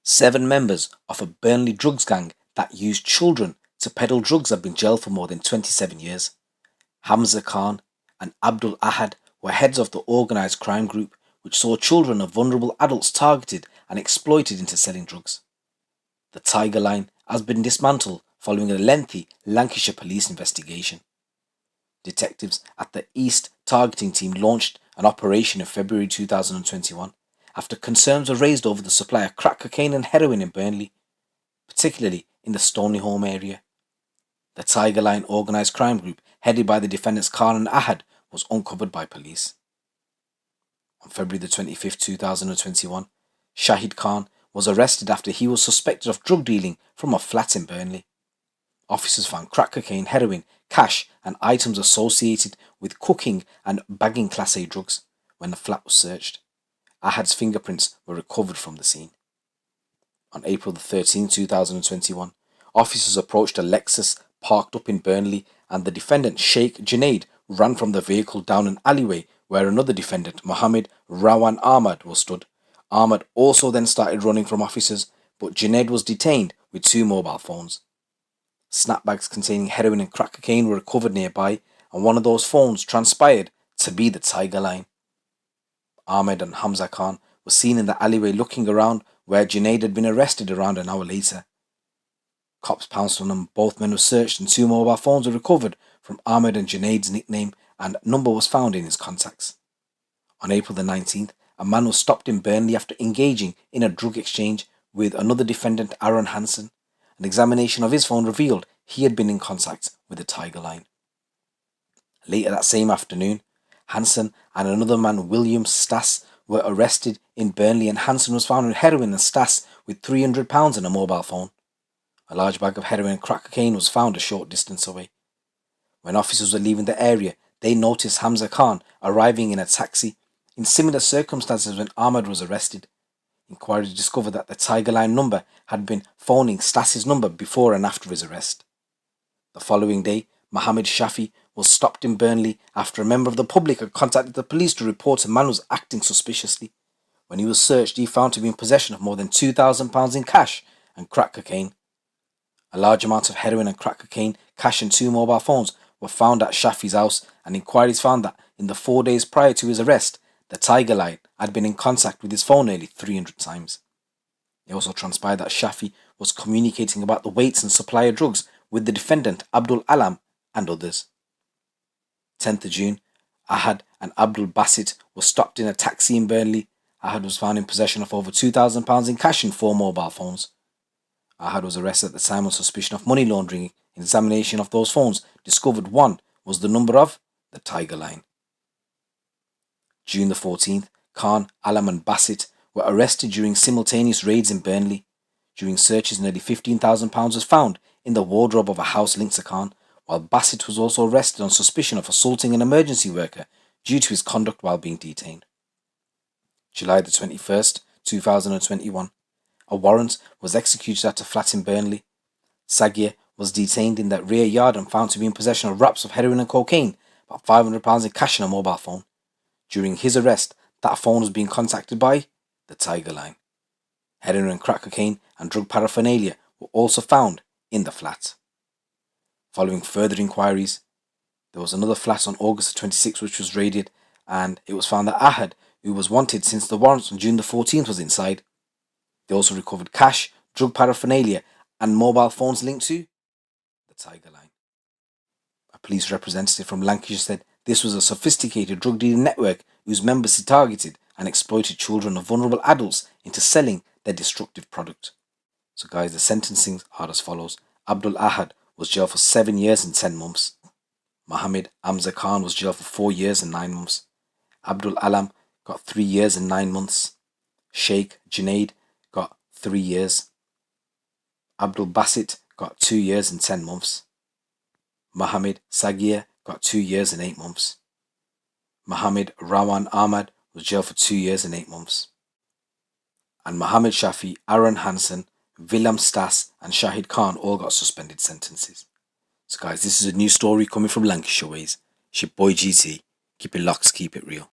7 members of a Burnley drugs gang that used children to peddle drugs have been jailed for more than 27 years. Hamza Khan and Abdul Ahad were heads of the organised crime group which saw children of vulnerable adults targeted and exploited into selling drugs. The Tiger Line has been dismantled following a lengthy Lancashire police investigation. Detectives at the East Targeting Team launched an operation in February 2021 after concerns were raised over the supply of crack cocaine and heroin in Burnley, particularly in the Stonyholm area. The Tiger Line organised crime group, headed by the defendants Khan and Ahad, was uncovered by police. On February the 25th, 2021, Shahid Khan was arrested after he was suspected of drug dealing from a flat in Burnley. Officers found crack cocaine, heroin, cash and items associated with cooking and bagging Class A drugs when the flat was searched. Ahad's fingerprints were recovered from the scene. On April the 13th, 2021, officers approached a Lexus parked up in Burnley and the defendant Sheikh Juned ran from the vehicle down an alleyway where another defendant, Mohammed Rawan Ahmed, was stood. Ahmed also then started running from officers, but Juned was detained with 2 mobile phones. Snapbags containing heroin and crack cocaine were recovered nearby, and one of those phones transpired to be the Tiger Line. Ahmed and Hamza Khan were seen in the alleyway looking around where Juned had been arrested around an hour later. Cops pounced on them, both men were searched and 2 mobile phones were recovered from Ahmed and Juned's nickname and number was found in his contacts. On April the 19th, a man was stopped in Burnley after engaging in a drug exchange with another defendant, Aaron Hansen. An examination of his phone revealed he had been in contact with the Tiger Line. Later that same afternoon, Hansen and another man, William Stas, were arrested in Burnley and Hansen was found with heroin and Stas with £300 and a mobile phone. A large bag of heroin and crack cocaine was found a short distance away. When officers were leaving the area, they noticed Hamza Khan arriving in a taxi in similar circumstances when Ahmed was arrested. Inquiry discovered that the Tiger Line number had been phoning Stas's number before and after his arrest. The following day, Mohammed Shafi was stopped in Burnley after a member of the public had contacted the police to report a man was acting suspiciously. When he was searched, he found to be in possession of more than £2,000 in cash and crack cocaine. A large amount of heroin and crack cocaine, cash and 2 mobile phones were found at Shafi's house, and inquiries found that in the 4 days prior to his arrest, the Tiger Line had been in contact with his phone nearly 300 times. It also transpired that Shafi was communicating about the weights and supply of drugs with the defendant Abdul Alam and others. 10th of June, Ahad and Abdul Basit were stopped in a taxi in Burnley. Ahad was found in possession of over £2,000 in cash and 4 mobile phones. Ahad was arrested at the time on suspicion of money laundering. In examination of those phones, discovered one was the number of the Tiger Line. June the 14th, Khan, Alam and Basit were arrested during simultaneous raids in Burnley. During searches, nearly £15,000 was found in the wardrobe of a house linked to Khan, while Basit was also arrested on suspicion of assaulting an emergency worker due to his conduct while being detained. July the 21st, 2021, a warrant was executed at a flat in Burnley. Saghir was detained in that rear yard and found to be in possession of wraps of heroin and cocaine, about £500 in cash and a mobile phone. During his arrest, that phone was being contacted by the Tiger Line. Heroin and crack cocaine and drug paraphernalia were also found in the flat. Following further inquiries, there was another flat on August 26th which was raided, and it was found that Ahad, who was wanted since the warrants on June the 14th, was inside. They also recovered cash, drug paraphernalia and mobile phones linked to the Tiger Line. A police representative from Lancashire said this was a sophisticated drug dealing network whose members targeted and exploited children of vulnerable adults into selling their destructive product. So guys, the sentencings are as follows. Abdul Ahad was jailed for 7 years and 10 months. Mohammed Hamza Khan was jailed for 4 years and 9 months. Abdul Alam got 3 years and 9 months. Sheikh Juned got 3 years. Abdul Basit got 2 years and 10 months. Mohammed Saghir got 2 years and 8 months. Mohammed Rawan Ahmed was jailed for 2 years and 8 months. And Mohammed Shafi, Aaron Hansen, William Stas and Shahid Khan all got suspended sentences. So guys, this is a new story coming from Lancashire Ways. It's your boy GT. Keep it locked, keep it real.